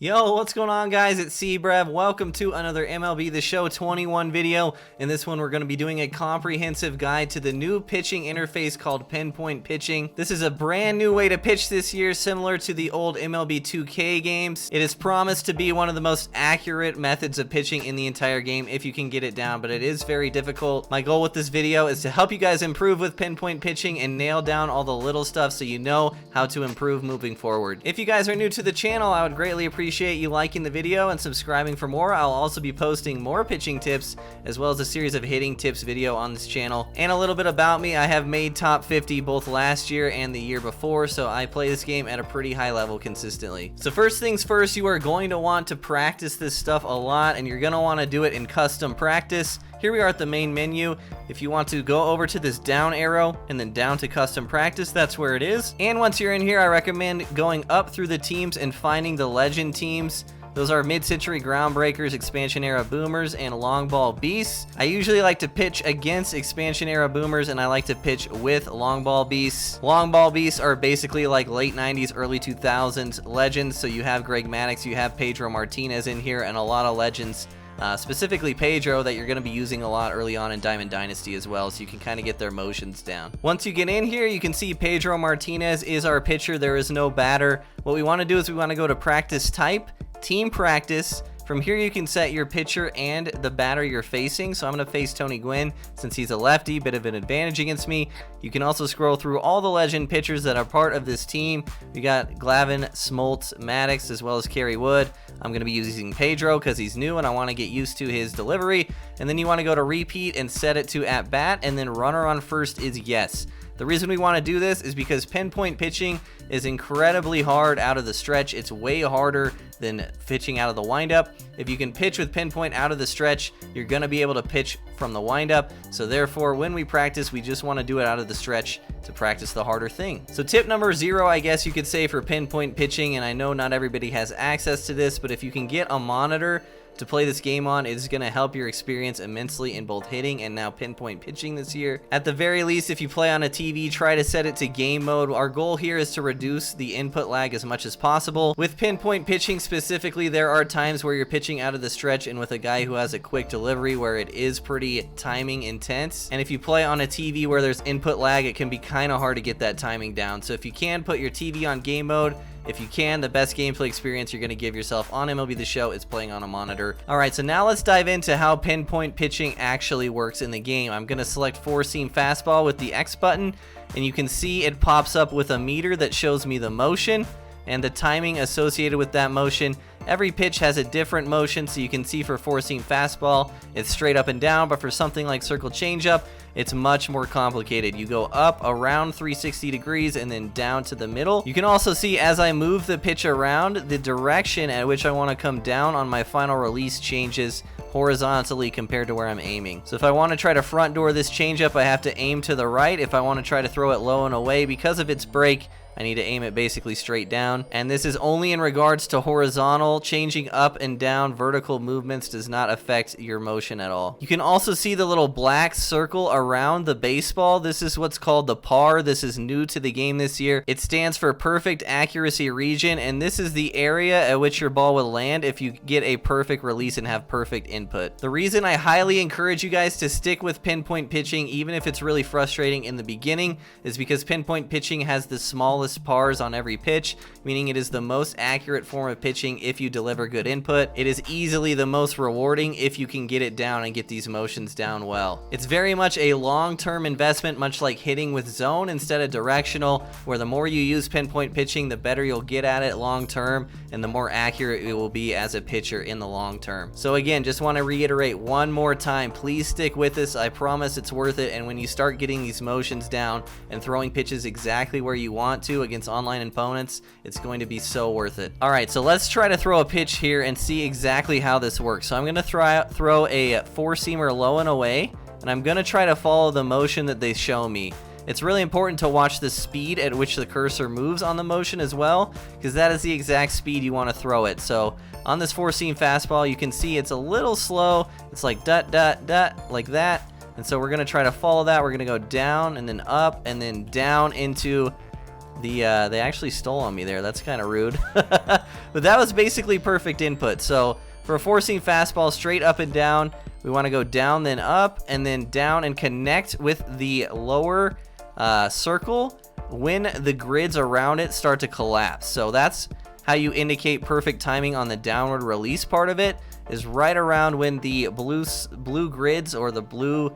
Yo, what's going on, guys? It's C-Brev. Welcome to another MLB The Show 21 video. In this one, we're going to be doing a comprehensive guide to the new pitching interface called Pinpoint Pitching. This is a brand new way to pitch this year, similar to the old MLB 2K games. It is promised to be one of the most accurate methods of pitching in the entire game if you can get it down, but it is very difficult. My goal with this video is to help you guys improve with Pinpoint Pitching and nail down all the little stuff so you know how to improve moving forward. If you guys are new to the channel, I would greatly appreciate you liking the video and subscribing for more. I'll also be posting more pitching tips as well as a series of hitting tips video on this channel. And a little bit about me, I have made top 50 both last year and the year before, so I play this game at a pretty high level consistently. So first things first, you are going to want to practice this stuff a lot, and you're going to want to do it in custom practice. Here we are at the main menu. If you want to go over to this down arrow and then down to custom practice, that's where it is. And once you're in here, I recommend going up through the teams and finding the legend teams. Those are mid-century groundbreakers, expansion era boomers, and long ball beasts. I usually like to pitch against expansion era boomers, and I like to pitch with long ball beasts. Long ball beasts are basically like late 90s, early 2000s legends. So you have Greg Maddux, you have Pedro Martinez in here, and a lot of legends. Specifically Pedro, that you're going to be using a lot early on in Diamond Dynasty as well, so you can kind of get their motions down. Once you get in here, you can see Pedro Martinez is our pitcher. There is no batter. What we want to do is we want to go to practice type, team practice. From here, you can set your pitcher and the batter you're facing. So I'm going to face Tony Gwynn since he's a lefty, bit of an advantage against me. You can also scroll through all the legend pitchers that are part of this team. We got Glavine, Smoltz, Maddux, as well as Kerry Wood. I'm going to be using Pedro because he's new and I want to get used to his delivery. And then you want to go to repeat and set it to at bat, and then runner on first is yes. The reason we want to do this is because pinpoint pitching is incredibly hard out of the stretch. It's way harder than pitching out of the windup. If you can pitch with pinpoint out of the stretch, you're going to be able to pitch from the windup. So therefore, when we practice, we just want to do it out of the stretch to practice the harder thing. So tip number 0, I guess you could say, for pinpoint pitching, and I know not everybody has access to this, but if you can get a monitor to play this game on, it is going to help your experience immensely in both hitting and now pinpoint pitching this year. At the very least, if you play on a TV, try to set it to game mode. Our goal here is to reduce the input lag as much as possible. With pinpoint pitching specifically, there are times where you're pitching out of the stretch and with a guy who has a quick delivery where it is pretty timing intense. And if you play on a TV where there's input lag, it can be kind of hard to get that timing down. So if you can, put your TV on game mode. If you can, the best gameplay experience you're going to give yourself on MLB The Show is playing on a monitor. Alright, so now let's dive into how pinpoint pitching actually works in the game. I'm going to select four-seam fastball with the X button, and you can see it pops up with a meter that shows me the motion and the timing associated with that motion. Every pitch has a different motion, so you can see for four-seam fastball, it's straight up and down, but for something like circle changeup, it's much more complicated. You go up around 360 degrees and then down to the middle. You can also see as I move the pitch around, the direction at which I want to come down on my final release changes horizontally compared to where I'm aiming. So if I want to try to front door this changeup, I have to aim to the right. If I want to try to throw it low and away, because of its break, I need to aim it basically straight down. And this is only in regards to horizontal. Changing up and down vertical movements does not affect your motion at all. You can also see the little black circle around the baseball. This is what's called the PAR. This is new to the game this year. It stands for perfect accuracy region, and this is the area at which your ball will land if you get a perfect release and have perfect input. The reason I highly encourage you guys to stick with pinpoint pitching, even if it's really frustrating in the beginning, is because pinpoint pitching has the smallest pars on every pitch, meaning it is the most accurate form of pitching if you deliver good input. It is easily the most rewarding if you can get it down and get these motions down well. It's very much a long-term investment, much like hitting with zone instead of directional, where the more you use pinpoint pitching, the better you'll get at it long-term, and the more accurate it will be as a pitcher in the long term. So again, just want to reiterate one more time, please stick with this. I promise it's worth it, and when you start getting these motions down and throwing pitches exactly where you want to against online opponents, it's going to be so worth it. Alright, so let's try to throw a pitch here and see exactly how this works. So I'm going to throw a four-seamer low and away, and I'm going to try to follow the motion that they show me. It's really important to watch the speed at which the cursor moves on the motion as well, because that is the exact speed you want to throw it. So on this four-seam fastball, you can see it's a little slow. It's like dot, dot, dot, like that. And so we're going to try to follow that. We're going to go down and then up and then down into They actually stole on me there. That's kind of rude. But that was basically perfect input. So for a four-seam fastball, straight up and down, we want to go down, then up, and then down and connect with the lower circle when the grids around it start to collapse. So that's how you indicate perfect timing on the downward release part of it, is right around when the blue grids or the blue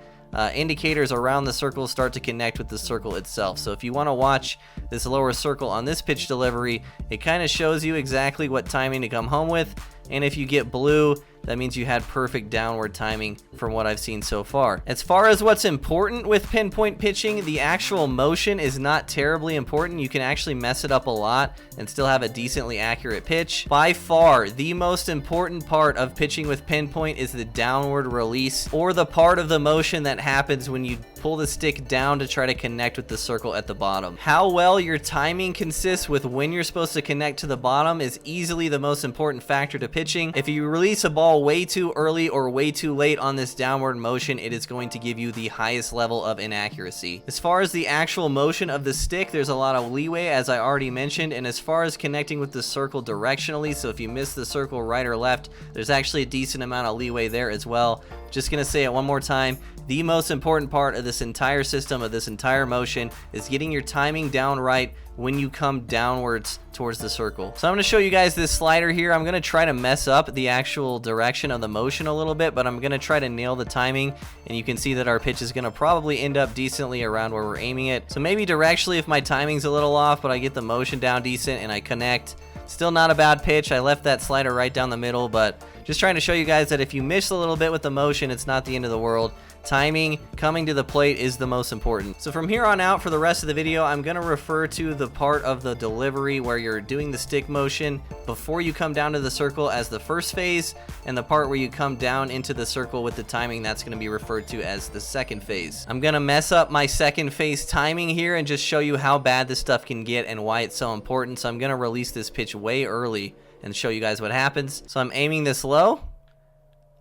indicators around the circle start to connect with the circle itself. So if you want to watch this lower circle on this pitch delivery, it kind of shows you exactly what timing to come home with. And if you get blue, that means you had perfect downward timing from what I've seen so far. As far as what's important with pinpoint pitching, the actual motion is not terribly important. You can actually mess it up a lot and still have a decently accurate pitch. By far, the most important part of pitching with pinpoint is the downward release, or the part of the motion that happens when you pull the stick down to try to connect with the circle at the bottom. How well your timing consists with when you're supposed to connect to the bottom is easily the most important factor to pitching. If you release a ball way too early or way too late on this downward motion, it is going to give you the highest level of inaccuracy. As far as the actual motion of the stick, there's a lot of leeway, as I already mentioned, and as far as connecting with the circle directionally, so if you miss the circle right or left, there's actually a decent amount of leeway there as well. Just gonna say it one more time, the most important part of this entire system, of this entire motion, is getting your timing down right when you come downwards towards the circle. So I'm going to show you guys this slider here. I'm going to try to mess up the actual direction of the motion a little bit, but I'm going to try to nail the timing, and you can see that our pitch is going to probably end up decently around where we're aiming it. So maybe directionally if my timing's a little off, but I get the motion down decent and I connect. Still not a bad pitch. I left that slider right down the middle, but just trying to show you guys that if you miss a little bit with the motion, it's not the end of the world. Timing, coming to the plate is the most important. So from here on out, for the rest of the video, I'm going to refer to the part of the delivery where you're doing the stick motion before you come down to the circle as the first phase, and the part where you come down into the circle with the timing, that's going to be referred to as the second phase. I'm going to mess up my second phase timing here and just show you how bad this stuff can get and why it's so important. So I'm going to release this pitch way early and show you guys what happens. So I'm aiming this low.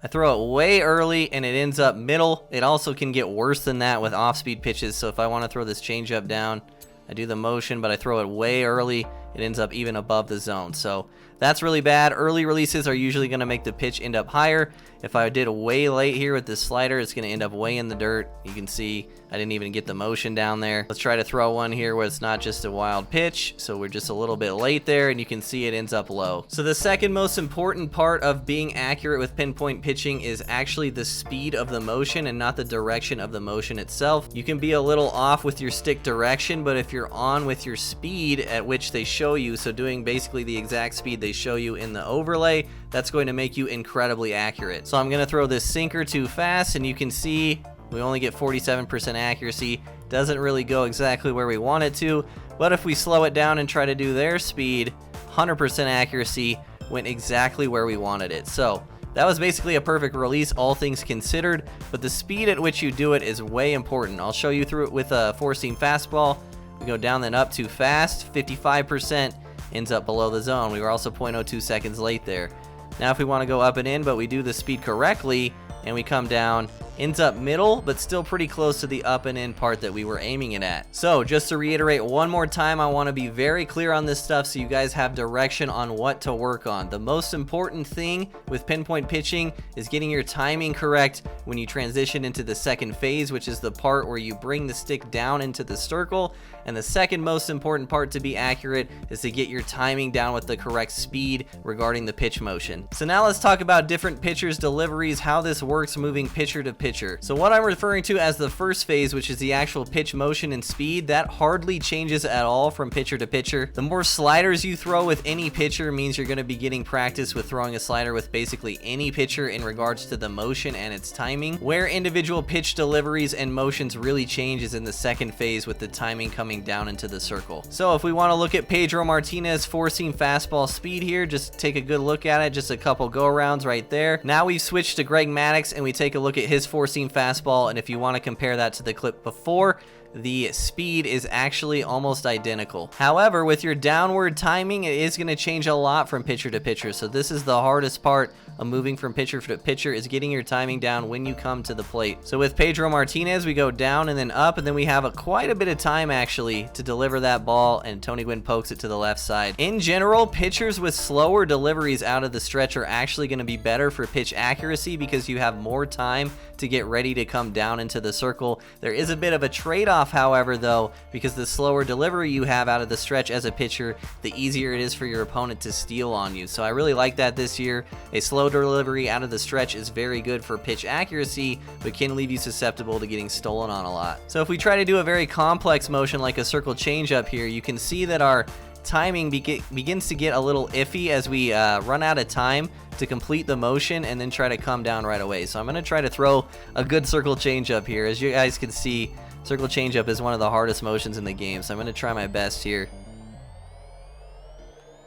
I throw it way early and it ends up middle. It also can get worse than that with off-speed pitches. So if I want to throw this changeup down, I do the motion, but I throw it way early. It ends up even above the zone. So that's really bad. Early releases are usually going to make the pitch end up higher. If I did way late here with this slider, it's going to end up way in the dirt. You can see I didn't even get the motion down there. Let's try to throw one here where it's not just a wild pitch. So we're just a little bit late there, and you can see it ends up low. So the second most important part of being accurate with pinpoint pitching is actually the speed of the motion and not the direction of the motion itself. You can be a little off with your stick direction, but if you're on with your speed at which they show you, so doing basically the exact speed they show you in the overlay, that's going to make you incredibly accurate. So I'm going to throw this sinker too fast, and you can see we only get 47% accuracy. Doesn't really go exactly where we want it to, but if we slow it down and try to do their speed, 100% accuracy, went exactly where we wanted it. So that was basically a perfect release, all things considered, but the speed at which you do it is way important. I'll show you through it with a four-seam fastball. We go down then up too fast, 55%, ends up below the zone. We were also 0.02 seconds late there. Now if we want to go up and in, but we do the speed correctly, and we come down, ends up middle, but still pretty close to the up and in part that we were aiming it at. So just to reiterate one more time, I want to be very clear on this stuff so you guys have direction on what to work on. The most important thing with pinpoint pitching is getting your timing correct when you transition into the second phase, which is the part where you bring the stick down into the circle. And the second most important part to be accurate is to get your timing down with the correct speed regarding the pitch motion. So now let's talk about different pitchers' deliveries, how this works moving pitcher to pitcher. So what I'm referring to as the first phase, which is the actual pitch motion and speed, that hardly changes at all from pitcher to pitcher. The more sliders you throw with any pitcher means you're going to be getting practice with throwing a slider with basically any pitcher in regards to the motion and its timing. Where individual pitch deliveries and motions really change is in the second phase with the timing coming down into the circle. So if we want to look at Pedro Martinez four-seam fastball speed here, just take a good look at it, just a couple go-arounds right there. Now we've switched to Greg Maddux and we take a look at his four-seam fastball, and if you want to compare that to the clip before, the speed is actually almost identical. However, with your downward timing, it is going to change a lot from pitcher to pitcher. So this is the hardest part of moving from pitcher to pitcher, is getting your timing down when you come to the plate. So with Pedro Martinez, we go down and then up, and then we have quite a bit of time actually to deliver that ball, and Tony Gwynn pokes it to the left side. In general, pitchers with slower deliveries out of the stretch are actually going to be better for pitch accuracy because you have more time to get ready to come down into the circle. There is a bit of a trade-off, however, though, because the slower delivery you have out of the stretch as a pitcher, the easier it is for your opponent to steal on you. So I really like that this year. A slow delivery out of the stretch is very good for pitch accuracy, but can leave you susceptible to getting stolen on a lot. So if we try to do a very complex motion like a circle changeup here, you can see that our timing begins to get a little iffy as we run out of time to complete the motion and then try to come down right away. So I'm going to try to throw a good circle changeup here. As you guys can see, circle changeup is one of the hardest motions in the game, so I'm going to try my best here.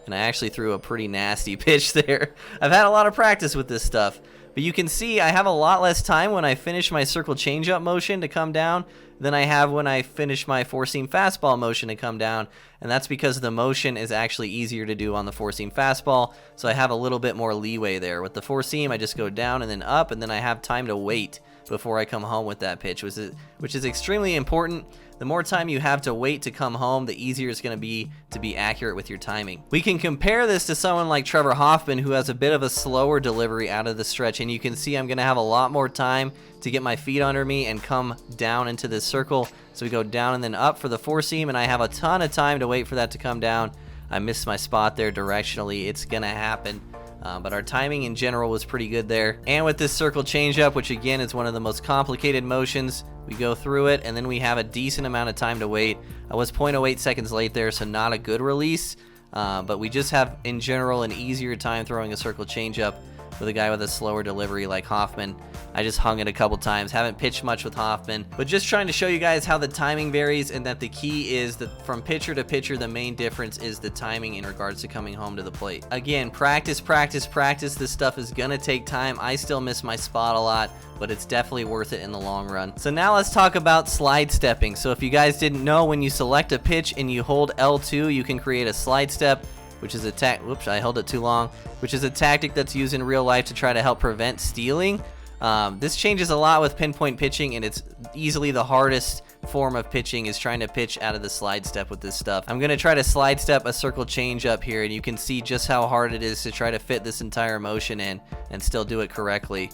And I actually threw a pretty nasty pitch there. I've had a lot of practice with this stuff. But you can see I have a lot less time when I finish my circle changeup motion to come down than I have when I finish my four-seam fastball motion to come down. And that's because the motion is actually easier to do on the four-seam fastball, so I have a little bit more leeway there. With the four-seam, I just go down and then up, and then I have time to wait before I come home with that pitch, which is extremely important. The more time you have to wait to come home, the easier it's going to be accurate with your timing. We can compare this to someone like Trevor Hoffman, who has a bit of a slower delivery out of the stretch, and you can see I'm going to have a lot more time to get my feet under me and come down into this circle. So we go down and then up for the four seam, and I have a ton of time to wait for that to come down. I missed my spot there directionally. It's going to happen. But our timing in general was pretty good there. And with this circle changeup, which again is one of the most complicated motions, we go through it and then we have a decent amount of time to wait. I was 0.08 seconds late there, so not a good release. But we just have in general an easier time throwing a circle changeup with a guy with a slower delivery like Hoffman. I just hung it a couple times, haven't pitched much with Hoffman, but just trying to show you guys how the timing varies, and that the key is that from pitcher to pitcher, the main difference is the timing in regards to coming home to the plate. Again, practice, practice, practice. This stuff is gonna take time. I still miss my spot a lot, but it's definitely worth it in the long run. So now let's talk about slide stepping. So if you guys didn't know, when you select a pitch and you hold L2, you can create a slide step, which is a whoops, I held it too long, which is a tactic that's used in real life to try to help prevent stealing. This changes a lot with pinpoint pitching, and it's easily the hardest form of pitching is trying to pitch out of the slide step with this stuff. I'm going to try to slide step a circle change up here, and you can see just how hard it is to try to fit this entire motion in and still do it correctly.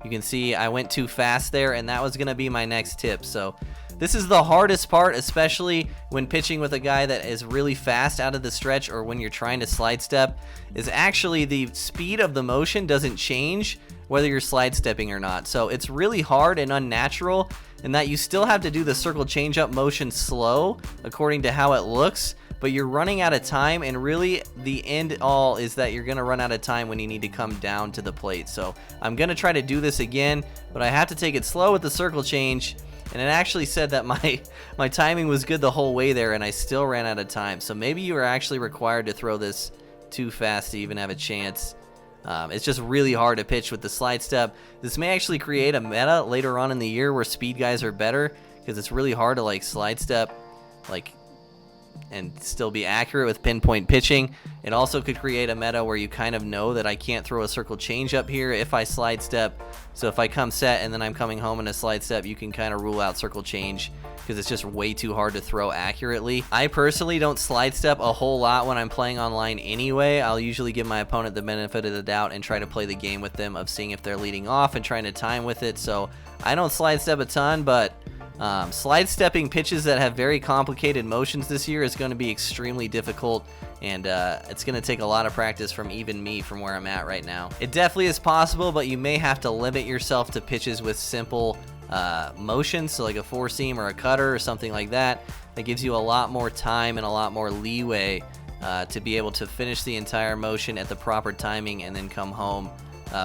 You can see I went too fast there, and that was going to be my next tip. So this is the hardest part, especially when pitching with a guy that is really fast out of the stretch, or when you're trying to slide step, is actually the speed of the motion doesn't change whether you're slide stepping or not. So it's really hard and unnatural in that you still have to do the circle changeup motion slow according to how it looks, but you're running out of time, and really the end all is that you're gonna run out of time when you need to come down to the plate. So I'm gonna try to do this again, but I have to take it slow with the circle change. And it actually said that my timing was good the whole way there, and I still ran out of time. So maybe you are actually required to throw this too fast to even have a chance. It's just really hard to pitch with the slide step. This may actually create a meta later on in the year where speed guys are better, because it's really hard to like slide step and still be accurate with pinpoint pitching. It also could create a meta where you kind of know that I can't throw a circle change up here if I slide step. So if I come set and then I'm coming home in a slide step, you can kind of rule out circle change because it's just way too hard to throw accurately. I personally don't slide step a whole lot when I'm playing online anyway. I'll usually give my opponent the benefit of the doubt and try to play the game with them of seeing if they're leading off and trying to time with it. So I don't slide step a ton, but slide stepping pitches that have very complicated motions this year is going to be extremely difficult, and it's going to take a lot of practice from even me from where I'm at right now. It definitely is possible, but you may have to limit yourself to pitches with simple motions, so like a four seam or a cutter or something like that. That gives you a lot more time and a lot more leeway to be able to finish the entire motion at the proper timing and then come home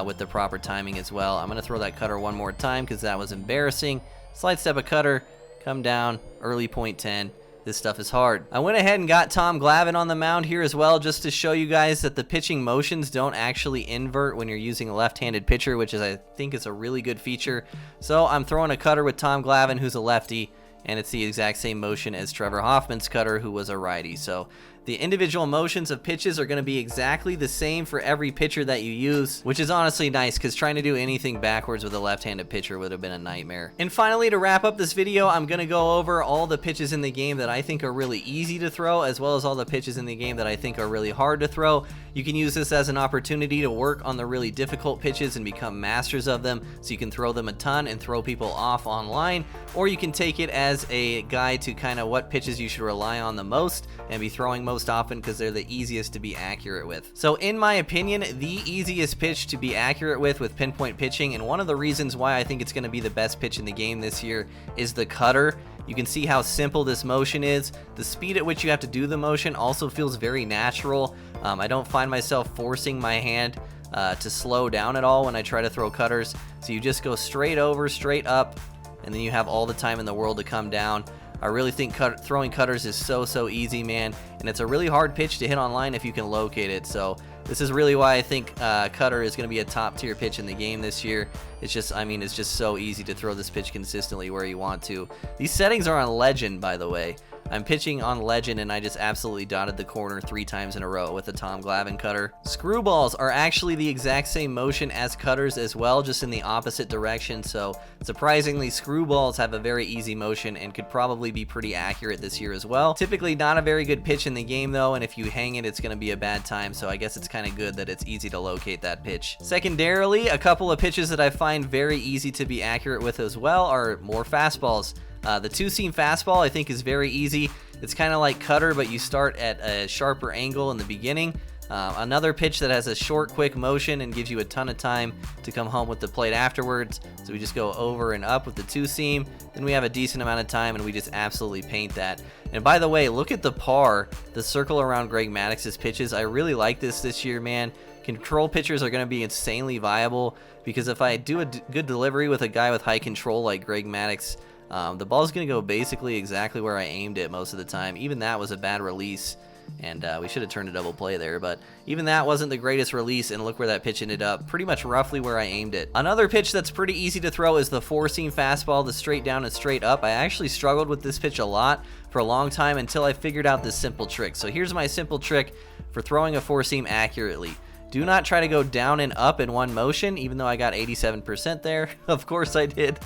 with the proper timing as well. I'm going to throw that cutter one more time because that was embarrassing. Slide step a cutter, come down, early point 10, This stuff is hard. I went ahead and got Tom Glavine on the mound here as well, just to show you guys that the pitching motions don't actually invert when you're using a left-handed pitcher, which is, I think, is a really good feature. So I'm throwing a cutter with Tom Glavine, who's a lefty, and it's the exact same motion as Trevor Hoffman's cutter, who was a righty. So the individual motions of pitches are going to be exactly the same for every pitcher that you use, which is honestly nice, because trying to do anything backwards with a left-handed pitcher would have been a nightmare. And finally, to wrap up this video, I'm going to go over all the pitches in the game that I think are really easy to throw, as well as all the pitches in the game that I think are really hard to throw. You can use this as an opportunity to work on the really difficult pitches and become masters of them, so you can throw them a ton and throw people off online, or you can take it as a guide to kind of what pitches you should rely on the most and be throwing most often, because they're the easiest to be accurate with. So in my opinion, the easiest pitch to be accurate with pinpoint pitching, and one of the reasons why I think it's going to be the best pitch in the game this year, is the cutter. You can see how simple this motion is. The speed at which you have to do the motion also feels very natural. I don't find myself forcing my hand to slow down at all when I try to throw cutters. So you just go straight over, straight up, and then you have all the time in the world to come down. I really think throwing cutters is so easy, man, and it's a really hard pitch to hit online if you can locate it. So this is really why I think cutter is going to be a top tier pitch in the game this year. It's just, I mean, it's just so easy to throw this pitch consistently where you want to. These settings are on Legend, by the way. I'm pitching on Legend, and I just absolutely dotted the corner 3 times in a row with a Tom Glavine cutter. Screwballs are actually the exact same motion as cutters as well, just in the opposite direction. So surprisingly, screwballs have a very easy motion and could probably be pretty accurate this year as well. Typically not a very good pitch in the game though, and if you hang it, it's going to be a bad time. So I guess it's kind of good that it's easy to locate that pitch. Secondarily, a couple of pitches that I find very easy to be accurate with as well are more fastballs. The two-seam fastball I think is very easy. It's kind of like cutter, but you start at a sharper angle in the beginning. Another pitch that has a short, quick motion and gives you a ton of time to come home with the plate afterwards. So we just go over and up with the two-seam. Then we have a decent amount of time, and we just absolutely paint that. And by the way, look at the par, the circle around Greg Maddox's pitches. I really like this year, man. Control pitchers are going to be insanely viable, because if I do a good delivery with a guy with high control like Greg Maddox, the ball's going to go basically exactly where I aimed it most of the time. Even that was a bad release, and we should have turned a double play there, but even that wasn't the greatest release, and look where that pitch ended up, pretty much roughly where I aimed it. Another pitch that's pretty easy to throw is the four-seam fastball, the straight down and straight up. I actually struggled with this pitch a lot for a long time until I figured out this simple trick. So here's my simple trick for throwing a four-seam accurately. Do not try to go down and up in one motion, even though I got 87% there. Of course I did.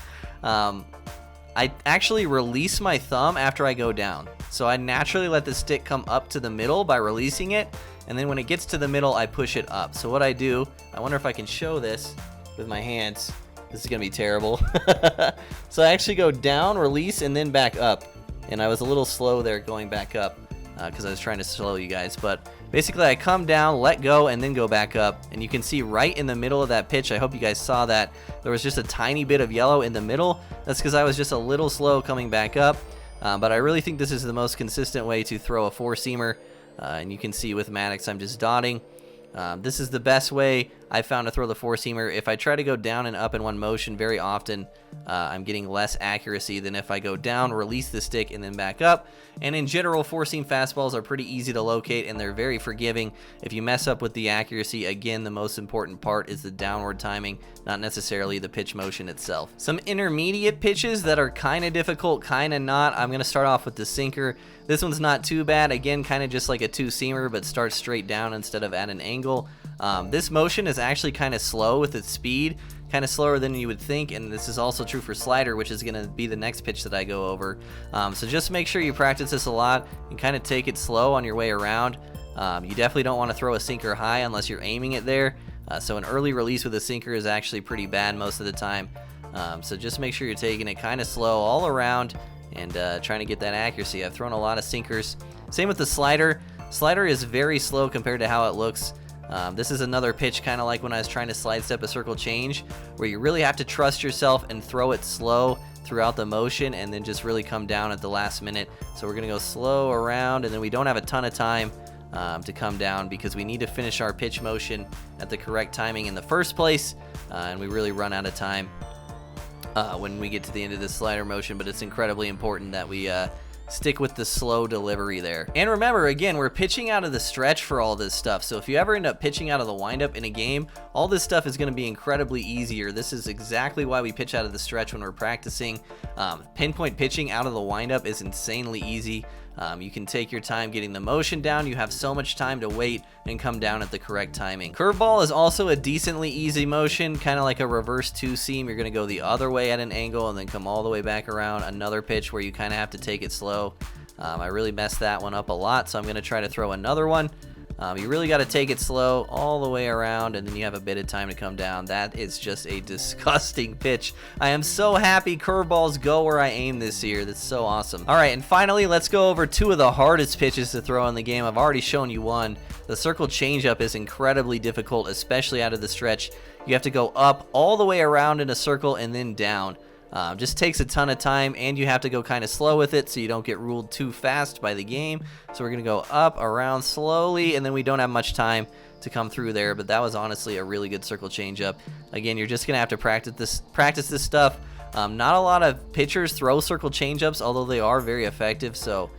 I actually release my thumb after I go down. So I naturally let the stick come up to the middle by releasing it, and then when it gets to the middle, I push it up. So what I do, I wonder if I can show this with my hands. This is gonna be terrible. So I actually go down, release, and then back up. And I was a little slow there going back up, because I was trying to slow you guys. But basically I come down, let go, and then go back up. And you can see right in the middle of that pitch, I hope you guys saw that, there was just a tiny bit of yellow in the middle. That's because I was just a little slow coming back up. But I really think this is the most consistent way to throw a four-seamer. And you can see with Maddox, I'm just dotting. This is the best way I found to throw the four-seamer. If I try to go down and up in one motion, very often I'm getting less accuracy than if I go down, release the stick, and then back up. And in general, four-seam fastballs are pretty easy to locate, and they're very forgiving. If you mess up with the accuracy, again, the most important part is the downward timing, not necessarily the pitch motion itself. Some intermediate pitches that are kind of difficult, kind of not. I'm going to start off with the sinker. This one's not too bad. Again, kind of just like a two-seamer, but starts straight down instead of at an angle. This motion is actually kind of slow with its speed, kind of slower than you would think, and this is also true for slider, which is going to be the next pitch that I go over. So just make sure you practice this a lot and kind of take it slow on your way around. You definitely don't want to throw a sinker high unless you're aiming it there. So an early release with a sinker is actually pretty bad most of the time. So just make sure you're taking it kind of slow all around and trying to get that accuracy. I've thrown a lot of sinkers. Same with the slider. Slider is very slow compared to how it looks. This is another pitch kind of like when I was trying to slide step a circle change, where you really have to trust yourself and throw it slow throughout the motion and then just really come down at the last minute. So we're going to go slow around, and then we don't have a ton of time to come down because we need to finish our pitch motion at the correct timing in the first place, and we really run out of time when we get to the end of this slider motion. But it's incredibly important that we stick with the slow delivery there. And remember, again, we're pitching out of the stretch for all this stuff. So if you ever end up pitching out of the windup in a game, all this stuff is going to be incredibly easier. This is exactly why we pitch out of the stretch when we're practicing. Pinpoint pitching out of the windup is insanely easy. You can take your time getting the motion down. You have so much time to wait and come down at the correct timing. Curveball is also a decently easy motion, kind of like a reverse two seam. You're going to go the other way at an angle and then come all the way back around. Another pitch where you kind of have to take it slow. I really messed that one up a lot, so I'm going to try to throw another one. You really got to take it slow all the way around, and then you have a bit of time to come down. That is just a disgusting pitch. I am so happy curveballs go where I aim this year. That's so awesome. All right, and finally, let's go over two of the hardest pitches to throw in the game. I've already shown you one. The circle changeup is incredibly difficult, especially out of the stretch. You have to go up all the way around in a circle and then down. Just takes a ton of time, and you have to go kind of slow with it so you don't get ruled too fast by the game. So we're going to go up, around slowly, and then we don't have much time to come through there, but that was honestly a really good circle changeup. Again, you're just going to have to practice this stuff. Not a lot of pitchers throw circle changeups, although they are very effective, so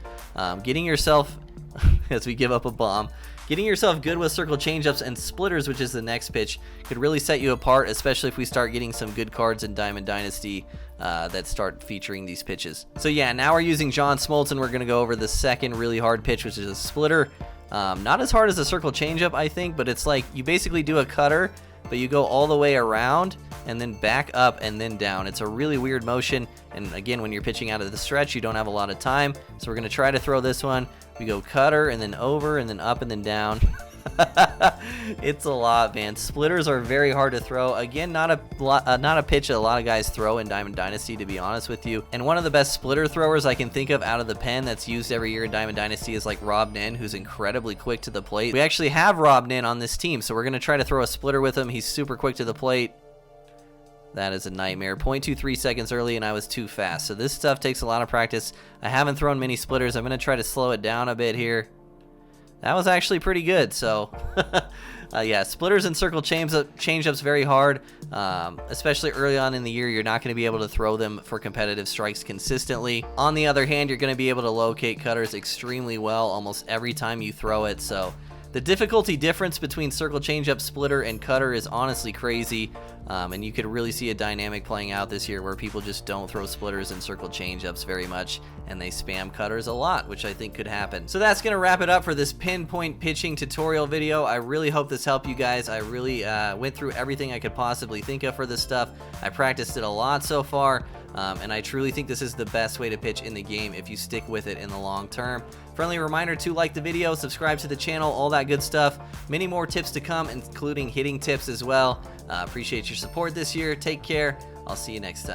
getting yourself, as we give up a bomb, getting yourself good with circle changeups and splitters, which is the next pitch, could really set you apart, especially if we start getting some good cards in Diamond Dynasty that start featuring these pitches. So yeah, now we're using John Smoltz, and we're going to go over the second really hard pitch, which is a splitter. Not as hard as a circle changeup, I think, but it's like you basically do a cutter, but you go all the way around and then back up and then down. It's a really weird motion, and again, when you're pitching out of the stretch, you don't have a lot of time. So we're going to try to throw this one. We go cutter and then over and then up and then down. It's a lot, man. Splitters are very hard to throw. Again, not a pitch that a lot of guys throw in Diamond Dynasty, to be honest with you. And one of the best splitter throwers I can think of out of the pen that's used every year in Diamond Dynasty is like Rob Nin, who's incredibly quick to the plate. We actually have Rob Nin on this team, so we're going to try to throw a splitter with him. He's super quick to the plate. That is a nightmare. 0.23 seconds early, and I was too fast. So this stuff takes a lot of practice. I haven't thrown many splitters. I'm going to try to slow it down a bit here. That was actually pretty good. So, yeah, splitters and circle changeups very hard, especially early on in the year. You're not going to be able to throw them for competitive strikes consistently. On the other hand, you're going to be able to locate cutters extremely well almost every time you throw it. So the difficulty difference between circle changeup, splitter, and cutter is honestly crazy. And you could really see a dynamic playing out this year where people just don't throw splitters and circle changeups very much, and they spam cutters a lot, which I think could happen. So that's going to wrap it up for this pinpoint pitching tutorial video. I really hope this helped you guys. I really went through everything I could possibly think of for this stuff. I practiced it a lot so far, and I truly think this is the best way to pitch in the game if you stick with it in the long term. Friendly reminder to like the video, subscribe to the channel, all that good stuff. Many more tips to come, including hitting tips as well. Appreciate your support this year. Take care. I'll see you next time.